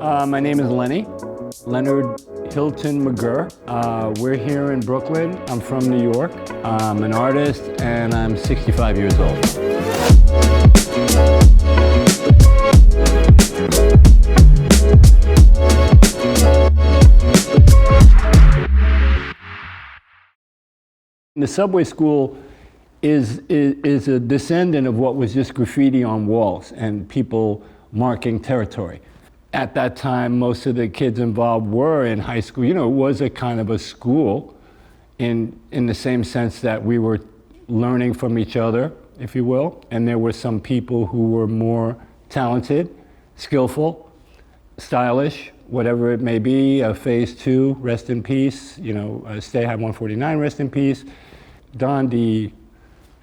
My name is Leonard Hilton McGurr. We're here in Brooklyn. I'm from New York. I'm an artist and I'm 65 years old. The subway school is a descendant of what was just graffiti on walls and people marking territory. At that time, most of the kids involved were in high school. You know, it was a kind of a school in the same sense that we were learning from each other, if you will, and there were some people who were more talented, skillful, stylish, whatever it may be. Phase 2, rest in peace. You know, Stay High 149, rest in peace. Dondi,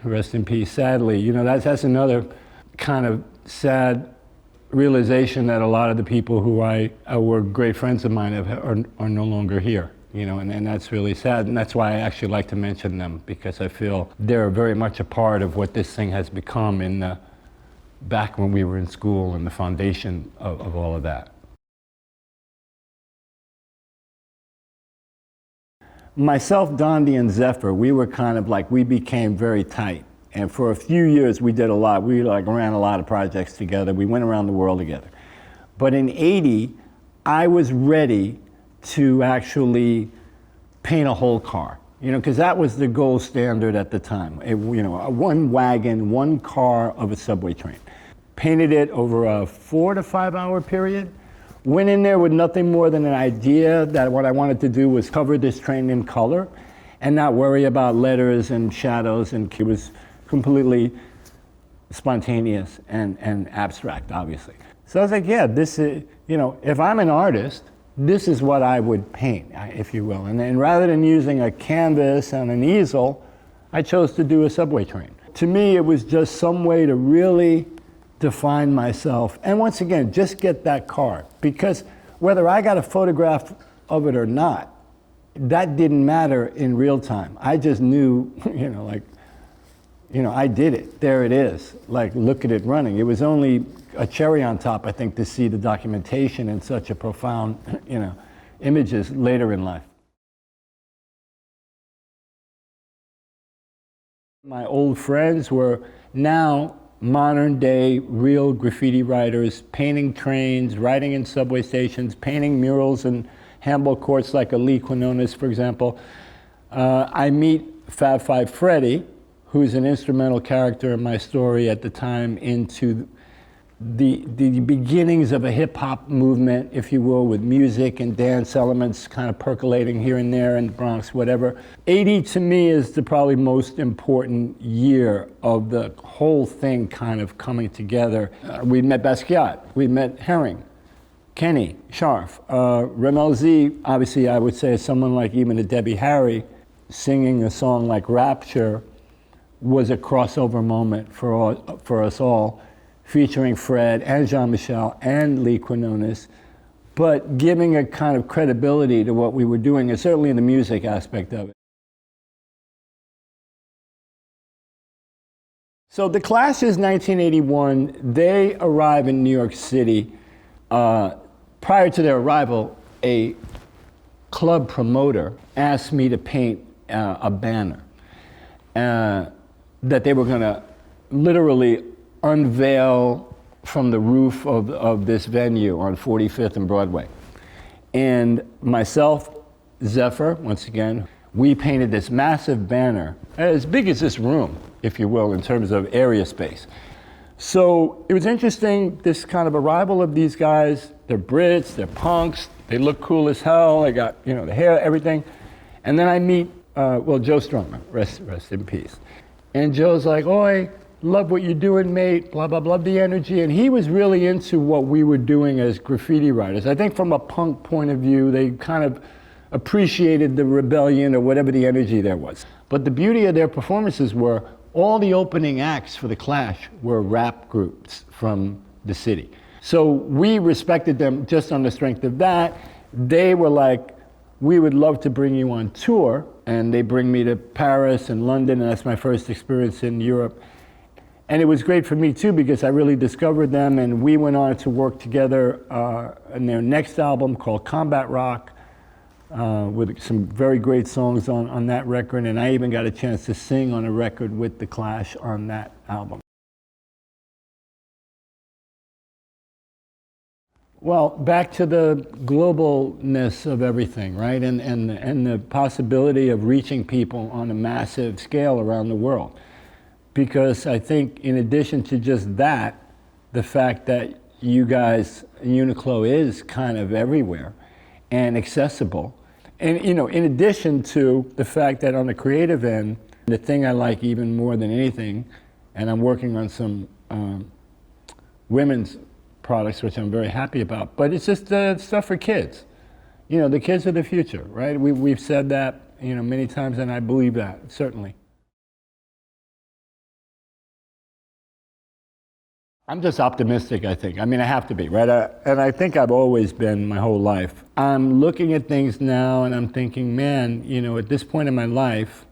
rest in peace, sadly. You know, that's another kind of sad realization that a lot of the people who were great friends of mine are no longer here, you know, and that's really sad. And that's why I actually like to mention them, because I feel they're very much a part of what this thing has become back when we were in school and the foundation of all of that. Myself, Dondi, and Zephyr, we were kind of like, we became very tight. And for a few years, we did a lot. We ran a lot of projects together. We went around the world together. But in '80, I was ready to actually paint a whole car, you know, because that was the gold standard at the time. You know, one wagon, one car of a subway train. Painted it over a 4 to 5 hour period. Went in there with nothing more than an idea that what I wanted to do was cover this train in color and not worry about letters and shadows, and it was completely spontaneous and abstract, obviously. So I was like, yeah, this is, you know, if I'm an artist, this is what I would paint, if you will. And then rather than using a canvas and an easel, I chose to do a subway train. To me, it was just some way to really define myself. And once again, just get that car. Because whether I got a photograph of it or not, that didn't matter in real time. I just knew, you know, like, you know, I did it. There it is. Like, look at it running. It was only a cherry on top, I think, to see the documentation in such a profound, you know, images later in life. My old friends were now modern day real graffiti writers, painting trains, writing in subway stations, painting murals in handball courts like Lee Quinones, for example. I meet Fab Five Freddy, who's an instrumental character in my story at the time, into the beginnings of a hip-hop movement, if you will, with music and dance elements kind of percolating here and there in the Bronx, whatever. '80 to me is the probably most important year of the whole thing kind of coming together. We met Basquiat, we met Herring, Kenny, Scharf, Ramel Z, obviously I would say someone like even a Debbie Harry singing a song like Rapture was a crossover moment for us all, featuring Fred and Jean-Michel and Lee Quinones, but giving a kind of credibility to what we were doing, and certainly in the music aspect of it. So the Clash's 1981, they arrive in New York City. Prior to their arrival, a club promoter asked me to paint a banner that they were going to literally unveil from the roof of this venue on 45th and Broadway. And myself, Zephyr, once again, we painted this massive banner, as big as this room, if you will, in terms of area space. So it was interesting, this kind of arrival of these guys. They're Brits, they're punks, they look cool as hell, they got, you know, the hair, everything. And then I meet, Joe Strummer, rest in peace. And Joe's like, oi, love what you're doing, mate, blah, blah, blah, the energy. And he was really into what we were doing as graffiti writers. I think from a punk point of view, they kind of appreciated the rebellion or whatever the energy there was. But the beauty of their performances were all the opening acts for The Clash were rap groups from the city. So we respected them just on the strength of that. They were like, we would love to bring you on tour. And they bring me to Paris and London, and that's my first experience in Europe. And it was great for me too because I really discovered them, and we went on to work together on their next album called Combat Rock, with some very great songs on that record, and I even got a chance to sing on a record with The Clash on that album. Well, back to the globalness of everything, right? And the possibility of reaching people on a massive scale around the world. Because I think in addition to just that, the fact that you guys, Uniqlo is kind of everywhere and accessible. And you know, in addition to the fact that on the creative end, the thing I like even more than anything, and I'm working on some women's products, which I'm very happy about, but it's just stuff for kids. You know, the kids are the future, right? We've said that, you know, many times, and I believe that, certainly. I'm just optimistic, I think. I mean, I have to be, right? And I think I've always been my whole life. I'm looking at things now and I'm thinking, man, you know, at this point in my life,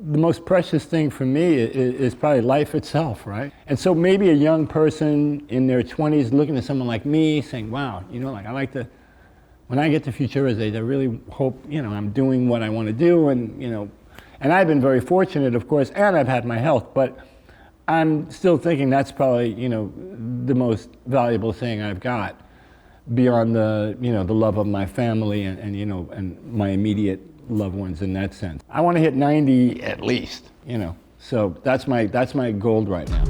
the most precious thing for me is probably life itself, right? And so maybe a young person in their 20s looking at someone like me saying, wow, you know, like I like to, when I get to Futura's age, I really hope, you know, I'm doing what I want to do, and, you know, and I've been very fortunate, of course, and I've had my health, but I'm still thinking that's probably, you know, the most valuable thing I've got beyond the, you know, the love of my family and you know, and my immediate loved ones in that sense. I want to hit 90 at least, you know. So that's my goal right now.